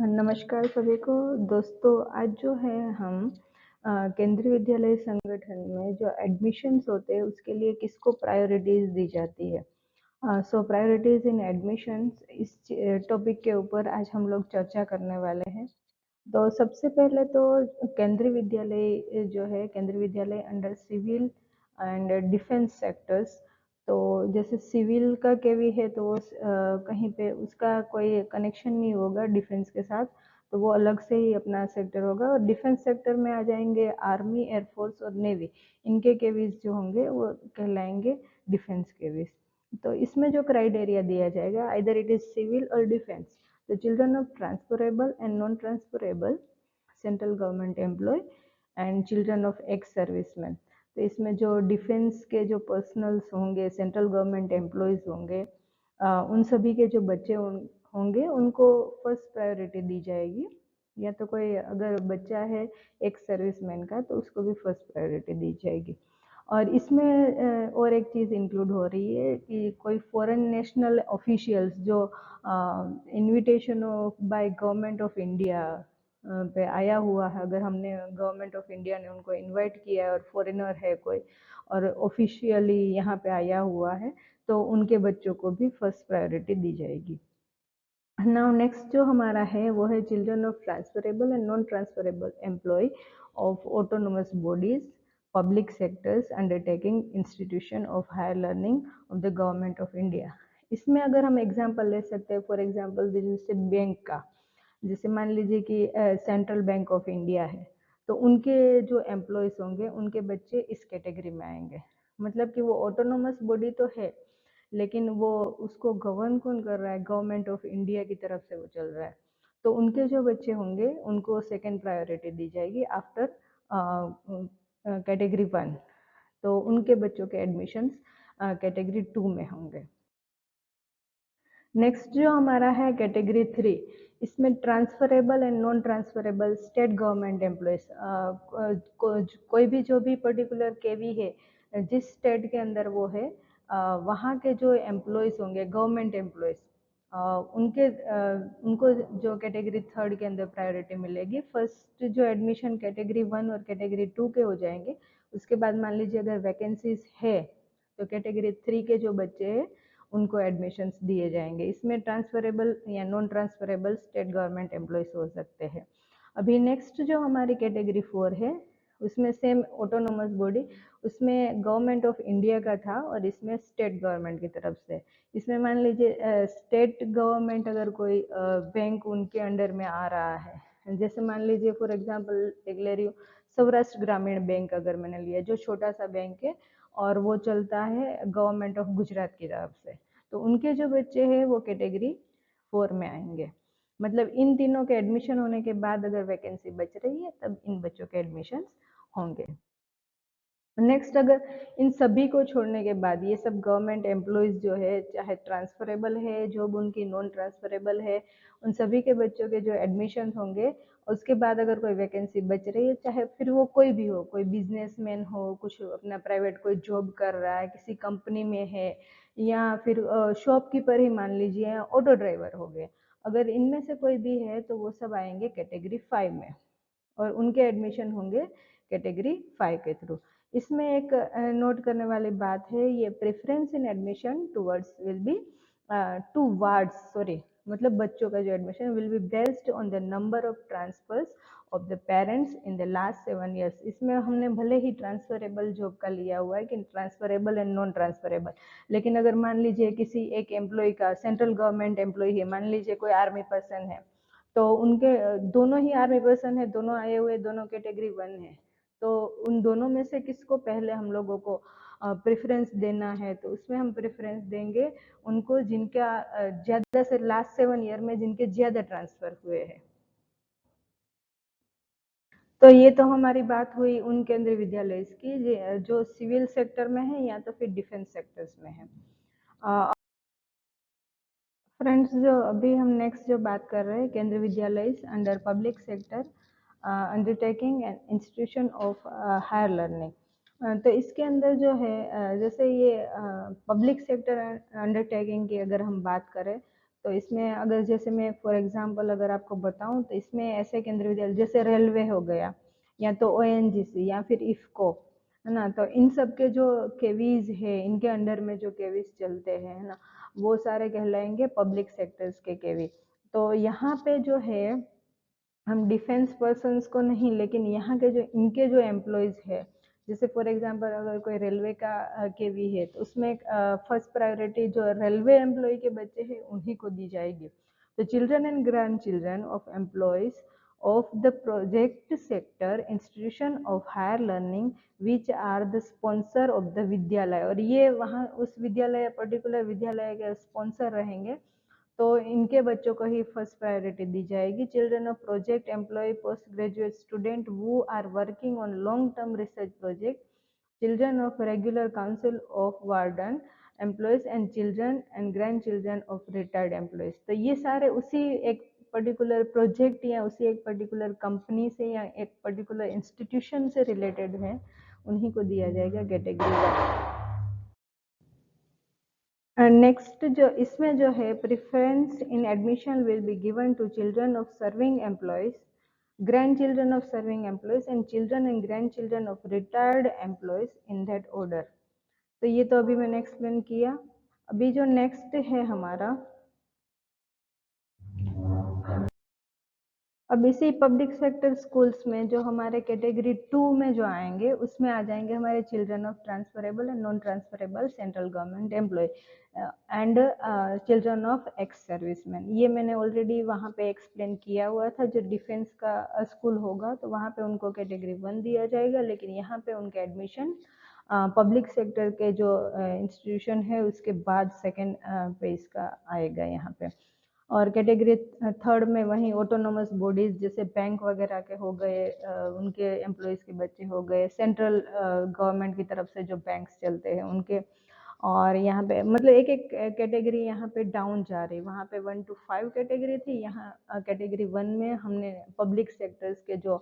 नमस्कार सभी को। दोस्तों, आज जो है हम केंद्रीय विद्यालय संगठन में जो एडमिशन्स होते हैं उसके लिए किसको प्रायोरिटीज दी जाती है। सो प्रायोरिटीज इन एडमिशन्स, इस टॉपिक के ऊपर आज हम लोग चर्चा करने वाले हैं। तो सबसे पहले तो केंद्रीय विद्यालय जो है, Kendriya Vidyalaya under civil and defence sectors. तो जैसे सिविल का केवी है तो वो कहीं पे उसका कोई कनेक्शन नहीं होगा डिफेंस के साथ, तो वो अलग से ही अपना सेक्टर होगा। और डिफेंस सेक्टर में आ जाएंगे आर्मी, एयरफोर्स और नेवी। इनके केवीज जो होंगे वो कहलाएंगे डिफेंस केवीज। तो इसमें जो क्राइटेरिया दिया जाएगा, आइदर इट इज सिविल और defence, the children of transferable and non-transferable central government employee and children of ex-servicemen। तो इसमें जो डिफेंस के जो पर्सनल्स होंगे, सेंट्रल गवर्नमेंट एम्प्लॉयज़ होंगे, उन सभी के जो बच्चे होंगे उनको फर्स्ट प्रायोरिटी दी जाएगी। या तो कोई अगर बच्चा है एक्स सर्विसमैन का तो उसको भी फर्स्ट प्रायोरिटी दी जाएगी। और इसमें और एक चीज़ इंक्लूड हो रही है कि कोई फॉरेन नेशनल ऑफिशियल्स जो invitation by government of India पे आया हुआ है, अगर हमने गवर्नमेंट ऑफ इंडिया ने उनको इनवाइट किया है और फॉरेनर है कोई और ऑफिशियली यहाँ पे आया हुआ है, तो उनके बच्चों को भी फर्स्ट प्रायोरिटी दी जाएगी। नाउ नेक्स्ट जो हमारा है वो है children of transferable and non transferable employ of autonomous bodies, public sectors, undertaking, institution of higher learning of the government of India. इसमें अगर हम एग्जांपल ले सकते हैं, फॉर एग्जांपल जैसे बैंक का, जैसे मान लीजिए कि सेंट्रल बैंक ऑफ इंडिया है, तो उनके जो एम्प्लॉयज़ होंगे उनके बच्चे इस कैटेगरी में आएंगे। मतलब कि वो ऑटोनोमस बॉडी तो है, लेकिन वो उसको गवर्न कौन कर रहा है, गवर्नमेंट ऑफ इंडिया की तरफ से वो चल रहा है। तो उनके जो बच्चे होंगे उनको सेकंड प्रायोरिटी दी जाएगी आफ्टर कैटेगरी 1। तो उनके बच्चों के एडमिशन्स कैटेगरी 2 में होंगे। नेक्स्ट जो हमारा है कैटेगरी 3, इसमें transferable and non transferable state government employees. कोई भी जो भी पर्टिकुलर केवी है जिस स्टेट के अंदर वो है, वहाँ के जो एम्प्लॉयज़ होंगे गवर्नमेंट एम्प्लॉयज़, उनको जो कैटेगरी 3 के अंदर प्रायोरिटी मिलेगी। फर्स्ट जो एडमिशन कैटेगरी 1 और कैटेगरी 2 के हो जाएंगे, उसके बाद मान लीजिए अगर वैकेंसीज है तो कैटेगरी 3 के जो बच्चे हैं उनको एडमिशन्स दिए जाएंगे। इसमें ट्रांसफरेबल या non transferable state government employees हो सकते हैं। अभी नेक्स्ट जो हमारी कैटेगरी 4 है, उसमें सेम ऑटोनोमस बॉडी, उसमें गवर्नमेंट ऑफ इंडिया का था और इसमें स्टेट गवर्नमेंट की तरफ से। इसमें मान लीजिए स्टेट गवर्नमेंट अगर कोई बैंक उनके अंडर में आ रहा है, जैसे मान लीजिए फॉर एग्जांपल एक ले रही हूँ, सौराष्ट्र ग्रामीण बैंक अगर मैंने लिया, जो छोटा सा बैंक है और वो चलता है गवर्नमेंट ऑफ गुजरात की तरफ से, तो उनके जो बच्चे हैं वो कैटेगरी 4 में आएंगे। मतलब इन तीनों के एडमिशन होने के बाद अगर वैकेंसी बच रही है तब इन बच्चों के एडमिशन होंगे। नेक्स्ट, अगर इन सभी को छोड़ने के बाद ये सब गवर्नमेंट एम्प्लॉयज़ जो है, चाहे ट्रांसफरेबल है जॉब उनकी, नॉन ट्रांसफरेबल है, उन सभी के बच्चों के जो एडमिशन होंगे, उसके बाद अगर कोई वैकेंसी बच रही है, चाहे फिर वो कोई भी हो, कोई बिजनेसमैन हो, कुछ अपना प्राइवेट कोई जॉब कर रहा है, किसी कंपनी में है, या फिर शॉपकीपर ही मान लीजिए, ऑटो ड्राइवर हो गए, अगर इनमें से कोई भी है तो वो सब आएंगे कैटेगरी 5 में और उनके एडमिशन होंगे कैटेगरी 5 के थ्रू। इसमें एक नोट करने वाली बात है, ये preference in admission towards will be to wards, sorry, मतलब बच्चों का जो admission will be based on the number of transfers of the parents in the last 7 years. इसमें हमने भले ही ट्रांसफरेबल जॉब का लिया हुआ है कि ट्रांसफरेबल एंड नॉन ट्रांसफरेबल, लेकिन अगर मान लीजिए किसी एक एम्प्लॉय का, सेंट्रल गवर्नमेंट एम्प्लॉय है, मान लीजिए कोई आर्मी पर्सन है, तो उनके दोनों ही आर्मी पर्सन है, दोनों आए हुए, दोनों कैटेगरी 1 है, तो उन दोनों में से किसको पहले हम लोगों को प्रेफरेंस देना है, तो उसमें हम प्रेफरेंस देंगे उनको जिनका ज़्यादा से लास्ट 7 ईयर में जिनके ज़्यादा ट्रांसफ़र हुए हैं। तो ये तो हमारी बात हुई उन केंद्रीय विद्यालय की जो सिविल सेक्टर में है या तो फिर डिफेंस सेक्टर्स में है। फ्रेंड्स, जो अभी हम नेक्स्ट जो बात कर रहे हैं, Kendriya Vidyalaya under public sector undertaking and institution of higher learning. तो इसके अंदर जो है जैसे ये पब्लिक सेक्टर अंडरटेकिंग की अगर हम बात करें, तो इसमें अगर जैसे मैं फॉर एग्जांपल अगर आपको बताऊं तो इसमें ऐसे केंद्रीय विद्यालय जैसे रेलवे हो गया, या तो ओएनजीसी या फिर इफको, है ना, तो इन सब के जो केवीज है, इनके अंडर में जो केवीज चलते हैं, है ना, वो सारे कहलाएंगे पब्लिक सेक्टर्स के केवी। तो यहाँ पे जो है हम डिफेंस पर्सन्स को नहीं, लेकिन यहाँ के जो इनके जो एम्प्लॉयज है, जैसे फॉर एग्जांपल अगर कोई रेलवे का केवी है तो उसमें फर्स्ट प्रायोरिटी जो रेलवे एम्प्लॉय के बच्चे हैं उन्हीं को दी जाएगी। तो children and grandchildren of employees of the project sector institution of higher learning which are the sponsor of the विद्यालय, और ये वहाँ उस विद्यालय पर्टिकुलर विद्यालय के स्पॉन्सर रहेंगे, तो इनके बच्चों को ही फर्स्ट प्रायोरिटी दी जाएगी। Children of project employ post graduate student who are working on long term research project, children of regular council of warden employees and children and grandchildren of retired employees. तो ये सारे उसी एक particular project या उसी एक particular company से या एक पर्टिकुलर इंस्टीट्यूशन से रिलेटेड है, उन्हीं को दिया जाएगा कैटेगरी वन। नेक्स्ट जो इसमें जो है, preference in admission will be given to children of serving employees, grandchildren of serving employees and children and grandchildren of retired employees in that order. तो ये तो अभी मैंने एक्सप्लेन किया। अभी जो नेक्स्ट है हमारा, अब इसी पब्लिक सेक्टर स्कूल्स में जो हमारे कैटेगरी 2 में जो आएंगे, उसमें आ जाएंगे हमारे children of transferable and non transferable central government employ and children of ex serviceman. ये मैंने ऑलरेडी वहाँ पे एक्सप्लेन किया हुआ था। जो डिफेंस का स्कूल होगा तो वहाँ पे उनको कैटेगरी 1 दिया जाएगा, लेकिन यहाँ पे उनके एडमिशन पब्लिक सेक्टर के जो इंस्टीट्यूशन है उसके बाद सेकेंड पे इसका आएगा यहाँ पे। और कैटेगरी थर्ड में वहीं ऑटोनोमस बॉडीज जैसे बैंक वगैरह के हो गए, उनके एम्प्लॉयज़ के बच्चे हो गए, सेंट्रल गवर्नमेंट की तरफ से जो बैंक्स चलते हैं उनके। और यहाँ पे मतलब एक एक कैटेगरी यहाँ पे डाउन जा रही, वहाँ पे 1 to 5 कैटेगरी थी, यहाँ कैटेगरी 1 में हमने पब्लिक सेक्टर्स के जो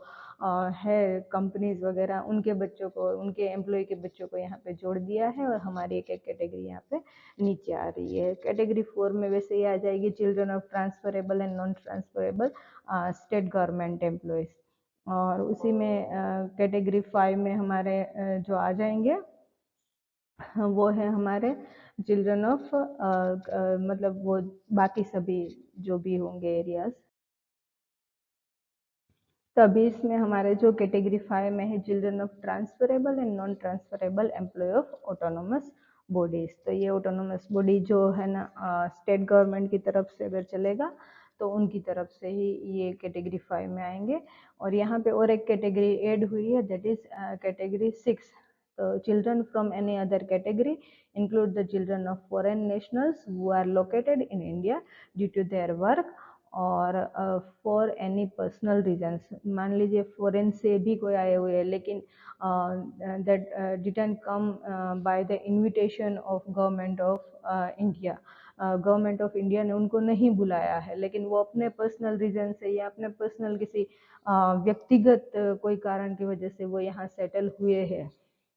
है कंपनीज वगैरह, उनके बच्चों को, उनके एम्प्लॉय के बच्चों को यहाँ पे जोड़ दिया है, और हमारी एक एक कैटेगरी यहाँ पे नीचे आ रही है। कैटेगरी 4 में वैसे ही आ जाएगी children of transferable and non transferable state government employees. और उसी में कैटेगरी 5 में हमारे जो आ जाएंगे वो है हमारे चिल्ड्रन ऑफ मतलब वो बाकी सभी जो भी होंगे एरियाज। तो अभी इसमें हमारे जो कैटेगरी 5 में है children of transferable and non transferable employ of autonomous bodies. तो ये ऑटोनोमस बॉडी जो है ना स्टेट गवर्नमेंट की तरफ से अगर चलेगा तो उनकी तरफ से ही ये कैटेगरी 5 में आएंगे। और यहाँ पे और एक कैटेगरी ऐड हुई है, दैट इज कैटेगरी 6। तो children from any other category include the children of foreign nationals who are located in India due to their work और फॉर एनी पर्सनल रीजंस। मान लीजिए फॉरेन से भी कोई आए हुए हैं, लेकिन that didn't come by the invitation of government of India. Government of India ने उनको नहीं बुलाया है, लेकिन वो अपने पर्सनल रीजन से या अपने पर्सनल किसी व्यक्तिगत कोई कारण की वजह से वो यहाँ सेटल हुए हैं,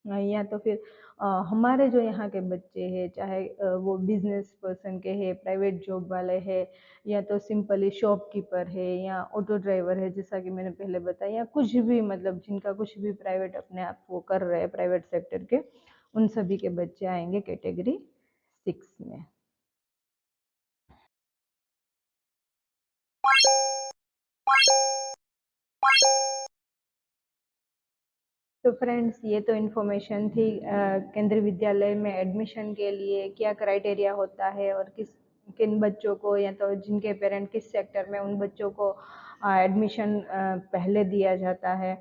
या तो फिर हमारे जो यहाँ के बच्चे हैं, चाहे वो बिजनेस पर्सन के हैं, प्राइवेट जॉब वाले हैं, या तो सिंपली शॉपकीपर है, या ऑटो ड्राइवर है जैसा कि मैंने पहले बताया, या कुछ भी मतलब जिनका कुछ भी प्राइवेट अपने आप वो कर रहे हैं प्राइवेट सेक्टर के, उन सभी के बच्चे आएंगे कैटेगरी 6 में। तो फ्रेंड्स, ये तो इन्फॉर्मेशन थी केंद्रीय विद्यालय में एडमिशन के लिए क्या क्राइटेरिया होता है, और किन बच्चों को, या तो जिनके पेरेंट किस सेक्टर में, उन बच्चों को एडमिशन पहले दिया जाता है।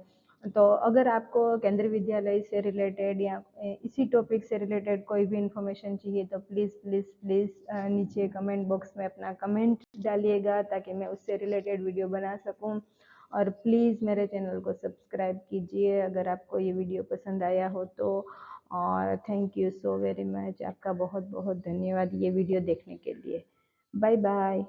तो अगर आपको केंद्रीय विद्यालय से रिलेटेड या इसी टॉपिक से रिलेटेड कोई भी इन्फॉर्मेशन चाहिए तो प्लीज़ प्लीज़ प्लीज़ नीचे कमेंट बॉक्स में अपना कमेंट डालिएगा, ताकि मैं उससे रिलेटेड वीडियो बना सकूं। और प्लीज़ मेरे चैनल को सब्सक्राइब कीजिए अगर आपको ये वीडियो पसंद आया हो तो। और thank you so very much, आपका बहुत बहुत धन्यवाद ये वीडियो देखने के लिए। Bye bye.